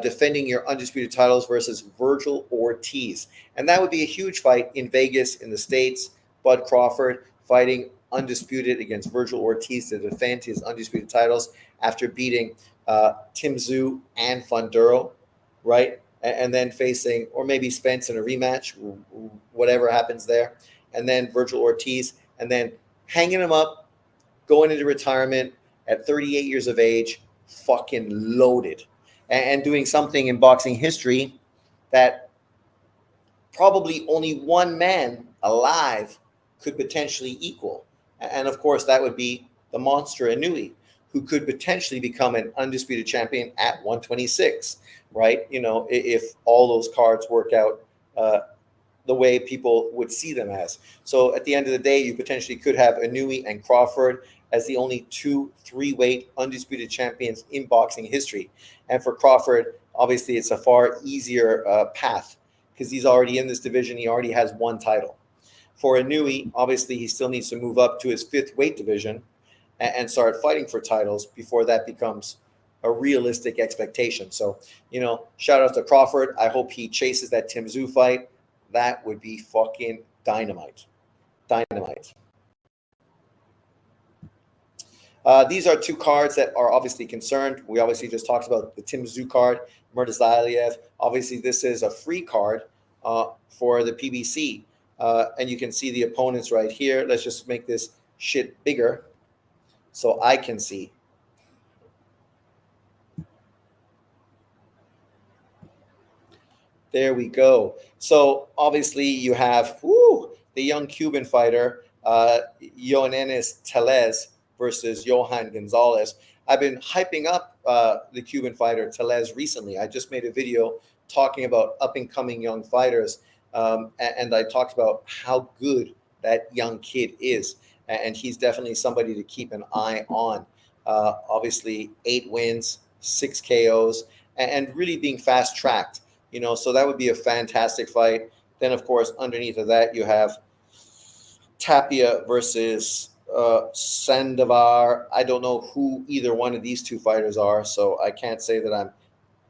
A: defending your undisputed titles versus Virgil Ortiz. And that would be a huge fight in Vegas in the States. Bud Crawford fighting undisputed against Virgil Ortiz to defend his undisputed titles after beating Tim Tszyu and Funduro, right? And then facing, or maybe Spence in a rematch, whatever happens there. And then Virgil Ortiz, and then hanging him up, going into retirement at 38 years of age, fucking loaded, and doing something in boxing history that probably only one man alive could potentially equal. And of course, that would be the monster Inoue, who could potentially become an undisputed champion at 126, right? You know, if all those cards work out the way people would see them as. So at the end of the day, you potentially could have Inoue and Crawford as the only 2 3-weight undisputed champions in boxing history. And for Crawford, obviously, it's a far easier path because he's already in this division. He already has 1 title. For Inoue, obviously, he still needs to move up to his 5th weight division and start fighting for titles before that becomes a realistic expectation. So, you know, shout out to Crawford. I hope he chases that Tim Tszyu fight. That would be fucking dynamite. Dynamite. These are 2 cards that are obviously concerned. We obviously just talked about the Tim Tszyu card, Murtazaliev. Obviously, this is a free card for the PBC. And you can see the opponents right here. Let's just make this shit bigger so I can see. There we go. So obviously you have the young Cuban fighter, Yonanis Tellez versus Johan Gonzalez. I've been hyping up the Cuban fighter Tellez recently. I just made a video talking about up-and-coming young fighters, and I talked about how good that young kid is, and he's definitely somebody to keep an eye on. Obviously, 8 wins, 6 KOs, and really being fast-tracked. You know, so that would be a fantastic fight. Then, of course, underneath of that, you have Tapia versus Sandovar. I don't know who either one of these 2 fighters are, so I can't say that I'm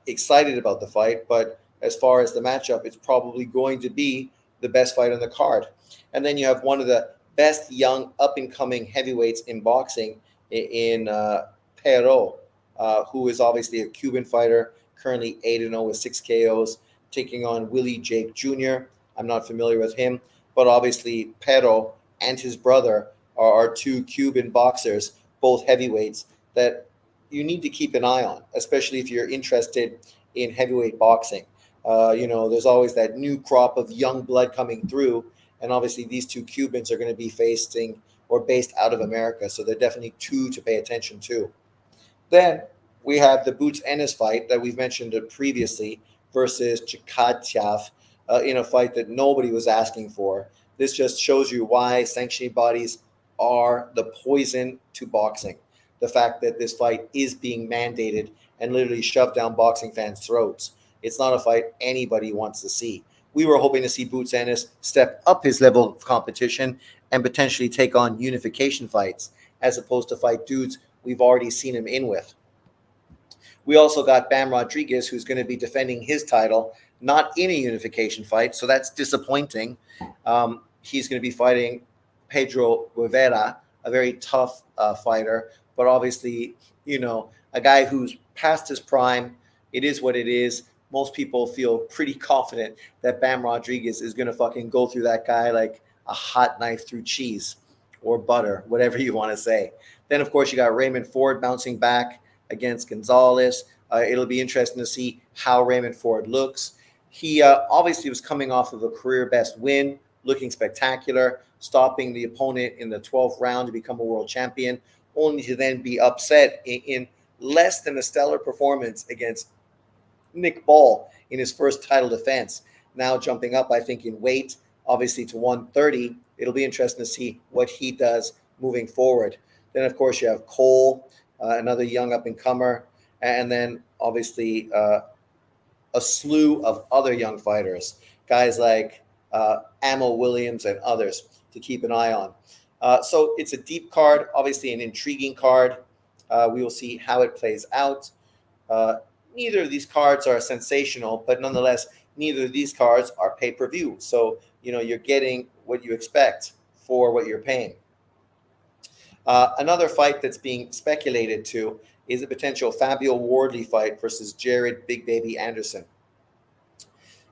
A: excited about the fight. But as far as the matchup, it's probably going to be the best fight on the card. And then you have one of the best young up-and-coming heavyweights in boxing in Pero, who is obviously a Cuban fighter, currently 8-0 with 6 KOs, taking on Willie Jake Jr. I'm not familiar with him, but obviously Pero and his brother are 2 Cuban boxers, both heavyweights, that you need to keep an eye on, especially if you're interested in heavyweight boxing. You know, there's always that new crop of young blood coming through, and obviously these 2 Cubans are going to be facing or based out of America, so they're definitely 2 to pay attention to. Then we have the Boots Ennis fight that we've mentioned previously versus Chikatyev in a fight that nobody was asking for. This just shows you why sanctioning bodies are the poison to boxing. The fact that this fight is being mandated and literally shoved down boxing fans' throats. It's not a fight anybody wants to see. We were hoping to see Boots Ennis step up his level of competition and potentially take on unification fights as opposed to fight dudes we've already seen him in with. We also got Bam Rodriguez, who's going to be defending his title, not in a unification fight, so that's disappointing. He's going to be fighting Pedro Rivera, a very tough fighter, but obviously, you know, a guy who's past his prime. It is what it is. Most people feel pretty confident that Bam Rodriguez is going to fucking go through that guy like a hot knife through cheese or butter, whatever you want to say. Then, of course, you got Raymond Ford bouncing back against Gonzalez. It'll be interesting to see how Raymond Ford looks. He obviously was coming off of a career best win looking spectacular, stopping the opponent in the 12th round to become a world champion, only to then be upset in less than a stellar performance against Nick Ball in his first title defense. Now jumping up, I think, in weight, obviously to 130. It'll be interesting to see what he does moving forward. Then, of course, you have Cole, another young up-and-comer, and then obviously a slew of other young fighters, guys like Ammo Williams and others to keep an eye on. So it's a deep card, obviously an intriguing card. We will see how it plays out. Neither of these cards are sensational, but nonetheless, neither of these cards are pay-per-view. So, you're getting what you expect for what you're paying. Another fight that's being speculated to is a potential Fabio Wardley fight versus Jared Big Baby Anderson.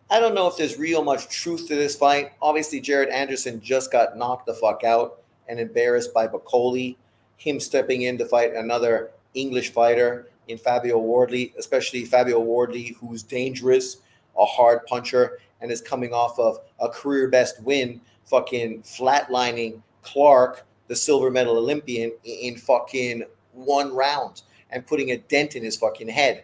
A: I don't know if there's real much truth to this fight. Obviously, Jared Anderson just got knocked the fuck out and embarrassed by Bacoli. Him stepping in to fight another English fighter in Fabio Wardley, especially Fabio Wardley, who's dangerous, a hard puncher, and is coming off of a career best win, fucking flatlining Clark, the silver medal Olympian, in fucking 1 round and putting a dent in his fucking head.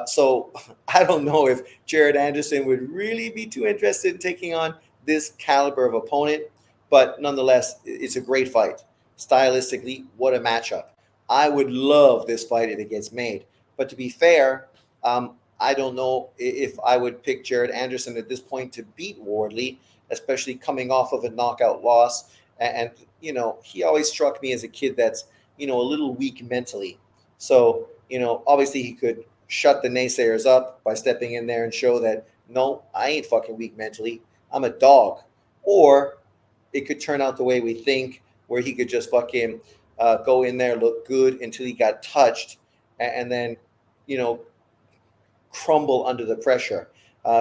A: So I don't know if Jared Anderson would really be too interested in taking on this caliber of opponent, but nonetheless, it's a great fight. Stylistically, what a matchup. I would love this fight if it gets made. But to be fair, I don't know if I would pick Jared Anderson at this point to beat Wardley, especially coming off of a knockout loss. And he always struck me as a kid that's, a little weak mentally. So, obviously he could shut the naysayers up by stepping in there and show that, no, I ain't fucking weak mentally. I'm a dog. Or it could turn out the way we think, where he could just fucking go in there, look good until he got touched, and then, crumble under the pressure.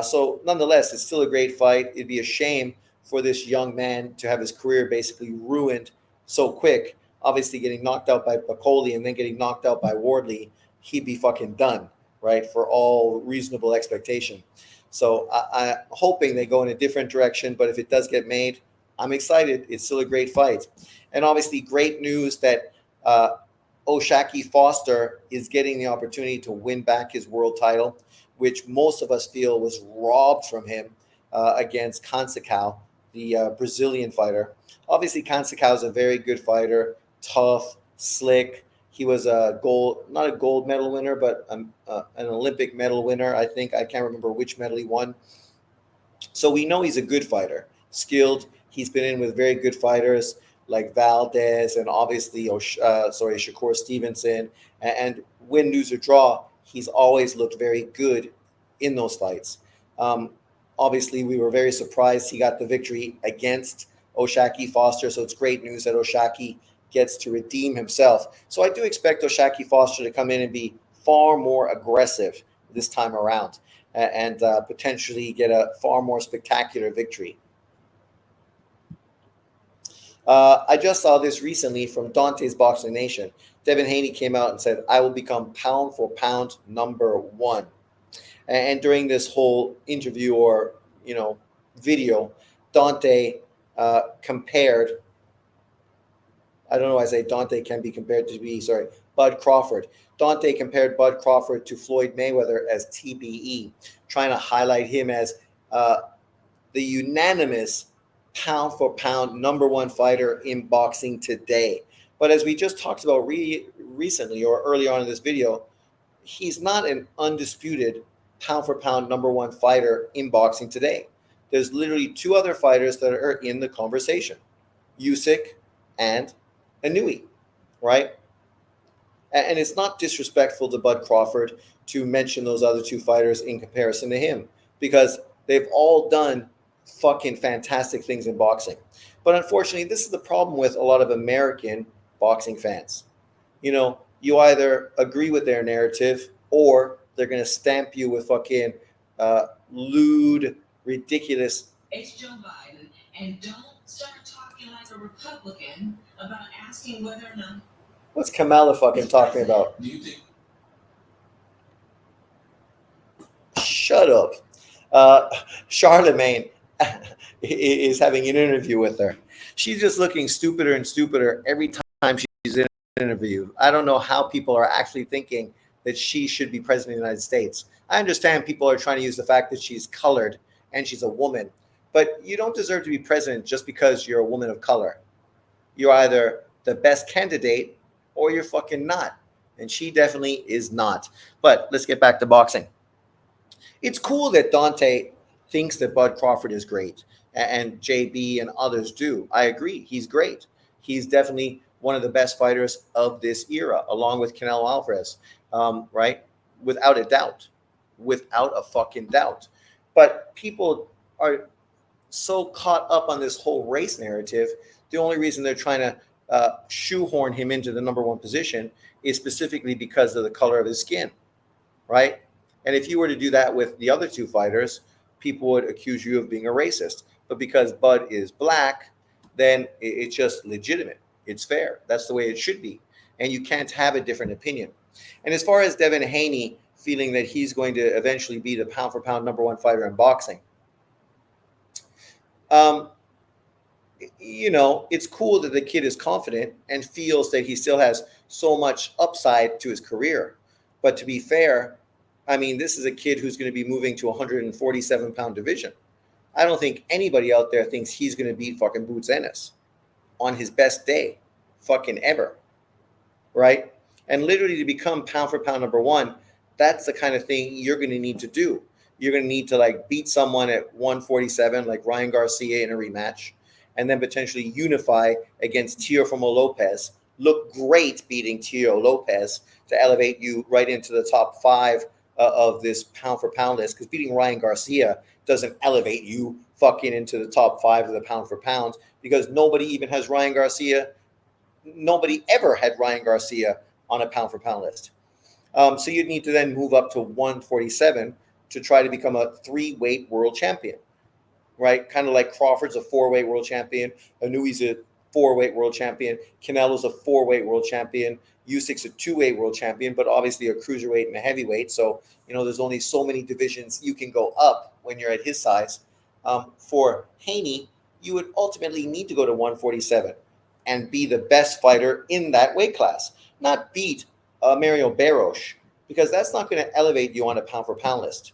A: So nonetheless, it's still a great fight. It'd be a shame for this young man to have his career basically ruined so quick. Obviously, getting knocked out by Bacoli and then getting knocked out by Wardley, he'd be fucking done, right, for all reasonable expectation. So I'm hoping they go in a different direction, but if it does get made, I'm excited. It's still a great fight. And obviously, great news that O'Shaquie Foster is getting the opportunity to win back his world title, which most of us feel was robbed from him against Consecao, the Brazilian fighter. Obviously, Consecao is a very good fighter, tough, slick. He was not a gold medal winner, but an Olympic medal winner, I think. I can't remember which medal he won. So we know he's a good fighter, skilled. He's been in with very good fighters like Valdez and obviously Shakur Stevenson. And win, lose, or draw, he's always looked very good in those fights. Obviously, we were very surprised he got the victory against O'Shaquie Foster. So it's great news that O'Shaquie gets to redeem himself. So I do expect O'Shaquie Foster to come in and be far more aggressive this time around and potentially get a far more spectacular victory. I just saw this recently from Dante's Boxing Nation. Devin Haney came out and said, I will become pound for pound #1. And during this whole interview or, video, Dante compared, I don't know why I say Dante can be compared to Bud Crawford. Dante compared Bud Crawford to Floyd Mayweather as TBE, trying to highlight him as the unanimous pound for pound #1 fighter in boxing today. But as we just talked about recently or early on in this video, he's not an undisputed pound for pound #1 fighter in boxing today. There's literally 2 other fighters that are in the conversation, Usyk and Inoue, right? And it's not disrespectful to Bud Crawford to mention those other 2 fighters in comparison to him, because they've all done fucking fantastic things in boxing. But unfortunately, this is the problem with a lot of American boxing fans. You either agree with their narrative or they're going to stamp you with fucking lewd, ridiculous.
B: It's Joe Biden, and don't start talking like a Republican about asking whether or not.
A: What's Kamala fucking talking about?
B: Do you think?
A: Shut up. Charlemagne, is having an interview with her. She's just looking stupider and stupider every time she's in an interview. I don't know how people are actually thinking that she should be president of the United States. I understand people are trying to use the fact that she's colored and she's a woman, but you don't deserve to be president just because you're a woman of color. You're either the best candidate or you're fucking not. And she definitely is not. But let's get back to boxing. It's cool that Dante thinks that Bud Crawford is great and JB and others do. I agree. He's great. He's definitely one of the best fighters of this era, along with Canelo Alvarez, right? Without a doubt. Without a fucking doubt. But people are so caught up on this whole race narrative. The only reason they're trying to shoehorn him into the number one position is specifically because of the color of his skin, right? And if you were to do that with the other two fighters, people would accuse you of being a racist. But because Bud is black, then it's just legitimate. It's fair. That's the way it should be. And you can't have a different opinion. And as far as Devin Haney feeling that he's going to eventually be the pound for pound number one fighter in boxing, it's cool that the kid is confident and feels that he still has so much upside to his career. But to be fair, I mean, this is a kid who's going to be moving to 147-pound division. I don't think anybody out there thinks he's going to beat fucking Boots Ennis on his best day, fucking ever, right? And literally to become pound for pound number one, that's the kind of thing you're going to need to do. You're going to need to like beat someone at 147, like Ryan Garcia in a rematch, and then potentially unify against Teofimo Lopez. Look great beating Teo Lopez to elevate you right into the top five of this pound for pound list, because beating Ryan Garcia doesn't elevate you fucking into the top five of the pound for pound, because nobody even has Ryan Garcia. Nobody ever had Ryan Garcia on a pound for pound list. So you'd need to then move up to 147 to try to become a 3-weight world champion, right? Kind of like Crawford's a 4-weight world champion, Inouye's a 4-weight world champion, Canelo's a 4-weight world champion, Usyk's a 2-weight world champion, but obviously a cruiserweight and a heavyweight. So, there's only so many divisions you can go up when you're at his size. For Haney, you would ultimately need to go to 147 and be the best fighter in that weight class, not beat Mario Barros, because that's not going to elevate you on a pound for pound list.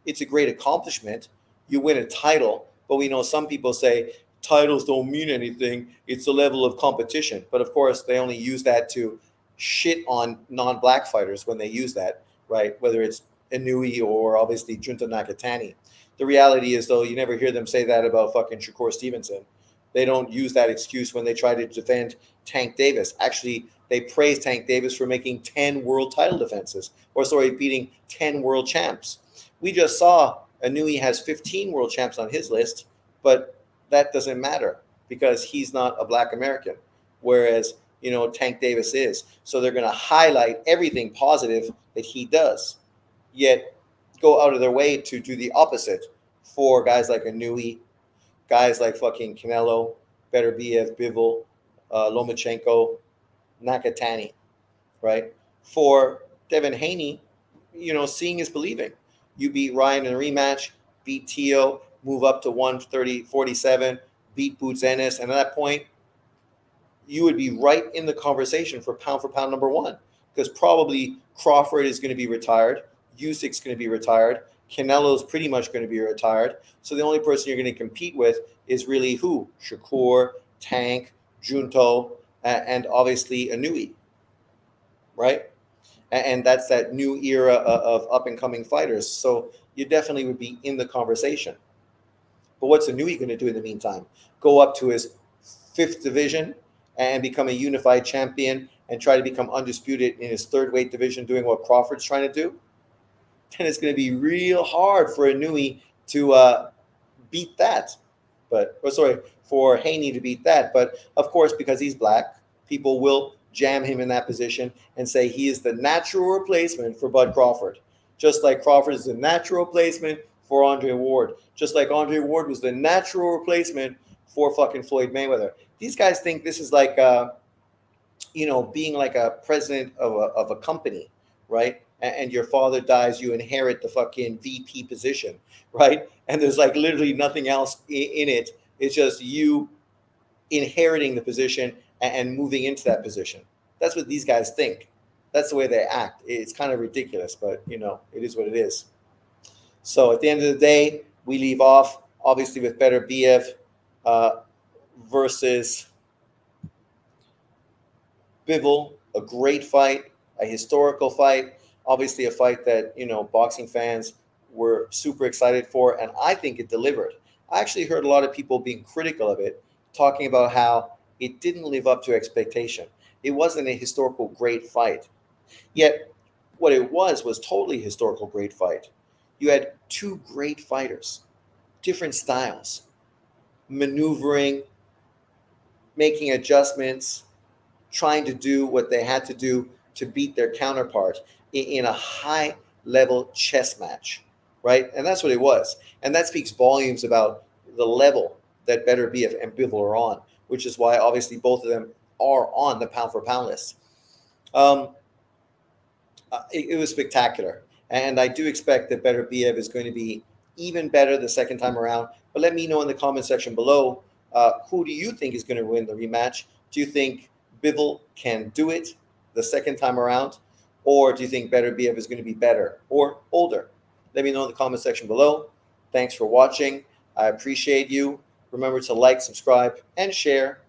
A: It's a great accomplishment. You win a title, but we know some people say titles don't mean anything. It's the level of competition. But of course, they only use that to shit on non-black fighters when they use that, right? Whether it's Inouye or obviously Junta Nakatani. The reality is, though, you never hear them say that about fucking Shakur Stevenson. They don't use that excuse when they try to defend Tank Davis. Actually, they praise Tank Davis for making 10 world title defenses, beating 10 world champs. We just saw Inouye has 15 world champs on his list, but that doesn't matter because he's not a black American, whereas, Tank Davis is. So they're going to highlight everything positive that he does, yet go out of their way to do the opposite for guys like Inouye, guys like fucking Canelo, Beterbiev, Bivol, Lomachenko, Nakatani, right? For Devin Haney, seeing is believing. You beat Ryan in a rematch, beat Teo, move up to 147, beat Boots Ennis, and at that point, you would be right in the conversation for pound number one, because probably Crawford is going to be retired, Usyk's going to be retired, Canelo's pretty much going to be retired. So the only person you're going to compete with is really who? Shakur, Tank, Junto, and obviously Inouye, right? And that's that new era of up-and-coming fighters. So you definitely would be in the conversation. But what's Inouye going to do in the meantime? Go up to his 5th division and become a unified champion and try to become undisputed in his 3rd weight division, doing what Crawford's trying to do? Then it's going to be real hard for Inouye to beat that. For Haney to beat that. But of course, because he's black, people will jam him in that position and say he is the natural replacement for Bud Crawford. Just like Crawford is the natural replacement for Andre Ward. Just like Andre Ward was the natural replacement for fucking Floyd Mayweather. These guys think this is like, being like a president of a company, right? and your father dies, you inherit the fucking VP position, right? And there's like literally nothing else in it. It's just you inheriting the position and moving into that position. That's what these guys think. That's the way they act. It's kind of ridiculous, but it is what it is. So at the end of the day, we leave off obviously with Better BF uh, versus Bivol, a great fight, a historical fight, obviously a fight that boxing fans were super excited for, and I think it delivered. I actually heard a lot of people being critical of it, talking about how it didn't live up to expectation. It wasn't a historical great fight. Yet, what it was totally historical great fight. You had two great fighters, different styles, maneuvering, making adjustments, trying to do what they had to do to beat their counterpart in a high level chess match, right? And that's what it was. And that speaks volumes about the level that Better BF and Bivol are on, which is why obviously both of them are on the pound for pound list. Um, it was spectacular. And I do expect that Better BF is going to be even better the second time around. But let me know in the comment section below, who do you think is going to win the rematch? Do you think Bivol can do it the second time around? Or do you think Better BF is going to be better or older? Let me know in the comment section below. Thanks for watching. I appreciate you. Remember to like, subscribe, and share.